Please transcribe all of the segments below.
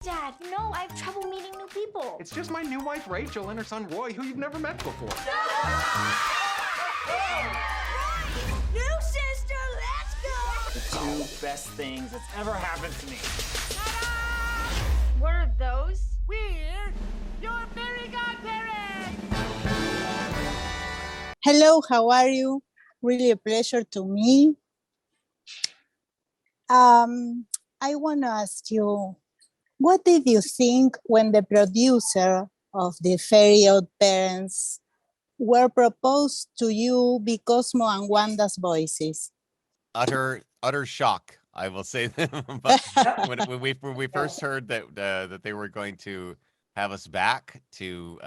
Dad, no, I have trouble meeting new people. It's just my new wife, Rachel, and her son, Roy, who you've never met before. New sister, let's go! The two best things that's ever happened to me. What are those? We're your fairy godparents! Hello, how are you? Really a pleasure to me. I want to ask you, what did you think when the producer of the Fairy Odd Parents were proposed to you be Cosmo and Wanda's voices? Utter shock, I will say. But when we first heard that they were going to have us back to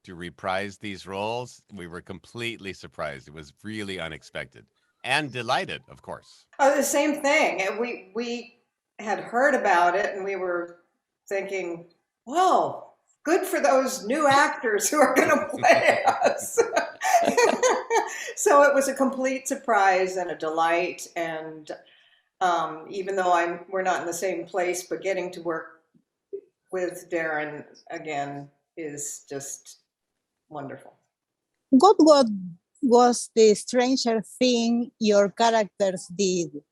reprise these roles, we were completely surprised. It was really unexpected and delighted, of course. Oh, the same thing. And we had heard about it, and we were thinking, "Whoa, good for those new actors who are going to play us." So it was a complete surprise and a delight. And even though we're not in the same place, but getting to work with Darren again is just wonderful. What was the stranger thing your characters did?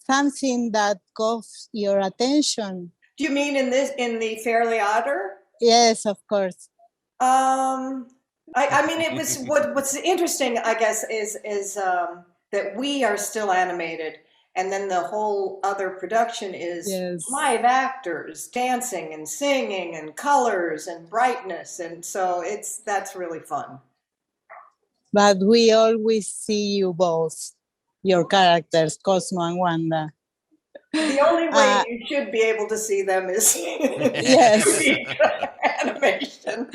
Something that caught your attention? Do you mean in the Fairly Otter? Yes, of course. I mean, it was what's interesting, I guess, is that we are still animated, and then the whole other production is live actors dancing and singing and colors and brightness, and so that's really fun. But we always see you both, your characters, Cosmo and Wanda. The only way you should be able to see them is yes. animation.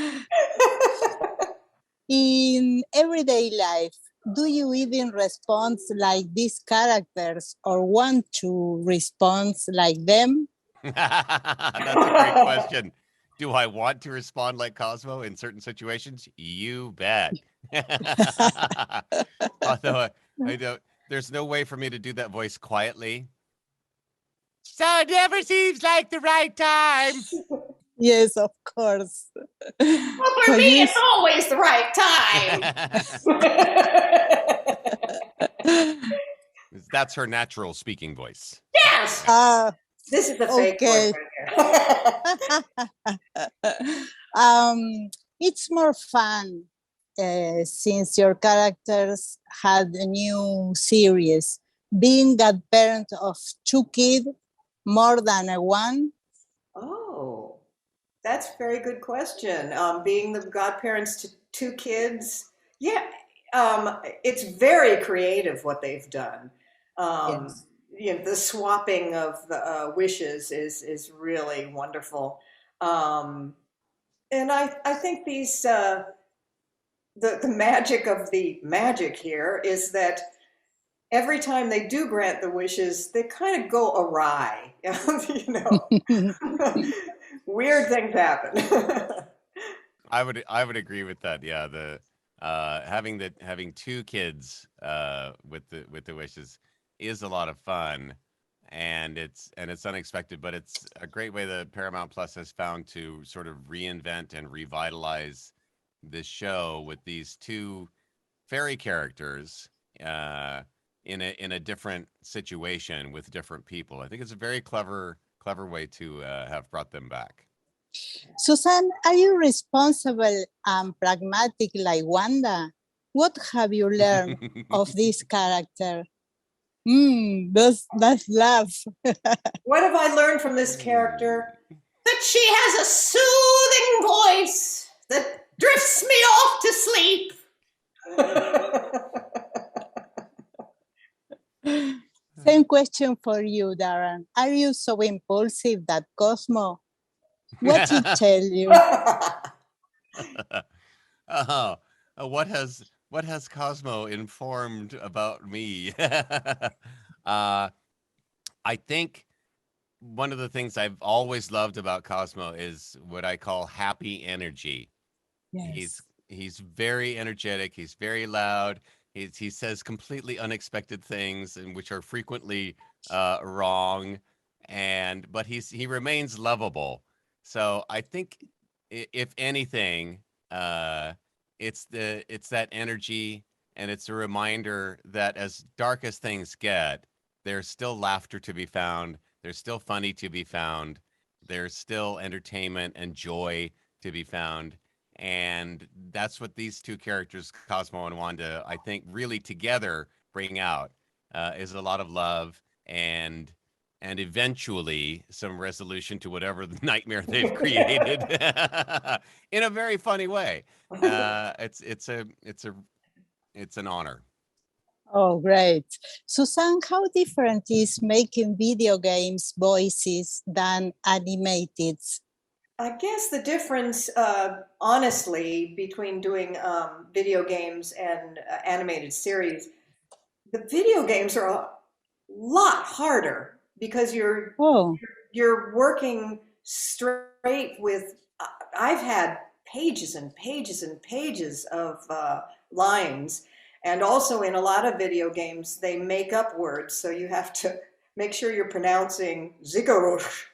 In everyday life, do you even respond like these characters or want to respond like them? That's a great question. Do I want to respond like Cosmo in certain situations? You bet. Although I don't, there's no way for me to do that voice quietly. So it never seems like the right time. Yes, of course. Well, for me, it's always the right time. That's her natural speaking voice. Yes. This is the fake voice right here. It's more fun since your characters had a new series. Being godparent of two kids, more than one? Oh, that's a very good question. Being the godparents to two kids, yeah, it's very creative what they've done. Yes. You know, the swapping of the wishes is really wonderful, and I think these the magic of the magic here is that every time they do grant the wishes, they kind of go awry. You know, weird things happen. I would agree with that. Yeah, the having two kids with the wishes is a lot of fun, and it's unexpected, but it's a great way that Paramount Plus has found to sort of reinvent and revitalize this show with these two fairy characters in a different situation with different people. I think it's a very clever way to have brought them back. Susan, are you responsible and pragmatic like Wanda? What have you learned of this character? That's laugh. What have I learned from this character? That she has a soothing voice that drifts me off to sleep. Same question for you, Darren. Are you so impulsive that Cosmo? What did he tell you? What has Cosmo informed about me? I think one of the things I've always loved about Cosmo is what I call happy energy. Yes. He's very energetic. He's very loud. He says completely unexpected things, and which are frequently wrong, but he remains lovable. So I think if anything, it's that energy, and it's a reminder that as dark as things get, there's still laughter to be found. There's still funny to be found. There's still entertainment and joy to be found. And that's what these two characters, Cosmo and Wanda, I think really together bring out, is a lot of love and eventually some resolution to whatever the nightmare they've created in a very funny way. It's an honor. Oh, great. Susan, how different is making video games voices than animated? I guess the difference, honestly, between doing video games and animated series, the video games are a lot harder because Oh, you're working straight with. I've had pages and pages and pages of lines, and also in a lot of video games they make up words, so you have to make sure you're pronouncing Zigarush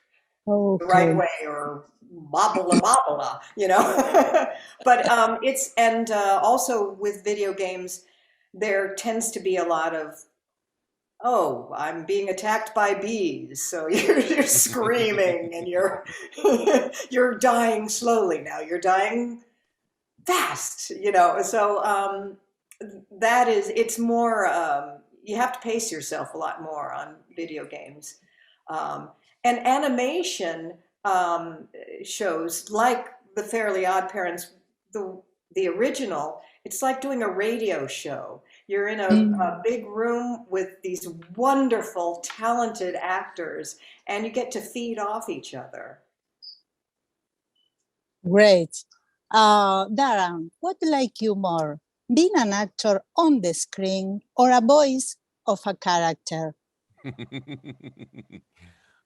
the right okay. way, or babala babala, you know. But it's, and also with video games, there tends to be a lot of, oh, I'm being attacked by bees, so you're screaming and you're dying slowly now. You're dying fast, you know. So that is, it's more. You have to pace yourself a lot more on video games. And animation shows like The Fairly Odd Parents, the original, it's like doing a radio show. You're in a big room with these wonderful, talented actors, and you get to feed off each other. Great. Darren, what like you more, being an actor on the screen or a voice of a character?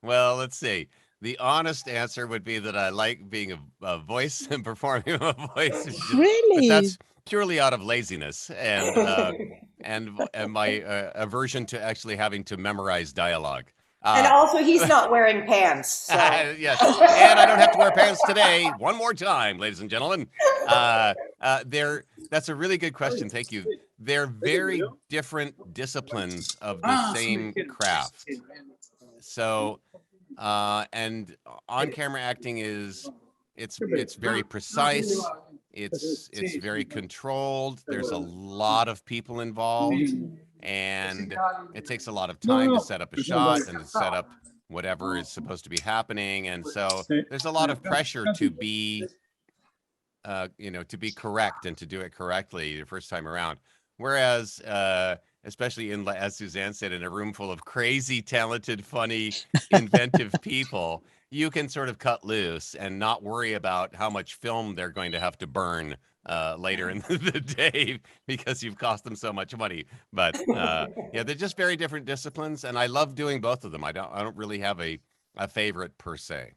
Well, let's see. The honest answer would be that I like being a voice and performing a voice, but Really? that's purely out of laziness and my aversion to actually having to memorize dialogue. And also, he's not wearing pants. So. Yes, and I don't have to wear pants today. One more time, ladies and gentlemen. That's a really good question. Thank you. They're very different disciplines of the same craft. So, and on-camera acting it's very precise. It's very controlled. There's a lot of people involved, and it takes a lot of time to set up a shot and to set up whatever is supposed to be happening. And so there's a lot of pressure to be, to be correct and to do it correctly the first time around. Whereas, especially as Suzanne said, in a room full of crazy, talented, funny, inventive people, you can sort of cut loose and not worry about how much film they're going to have to burn later in the day because you've cost them so much money. But yeah, they're just very different disciplines, and I love doing both of them. I don't really have a favorite per se.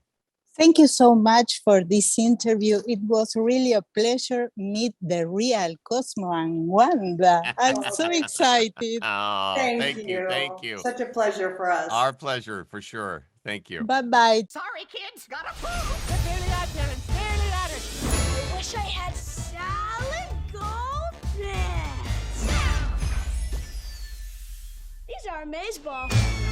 Thank you so much for this interview. It was really a pleasure meet the real Cosmo and Wanda. I'm so excited. Oh, thank you. Such a pleasure for us. Our pleasure, for sure. Thank you. Bye-bye. Sorry, kids. Gotta prove. The Fairly Odd Parents. Fairly Odders. I wish I had solid gold pants. These are amazeballs.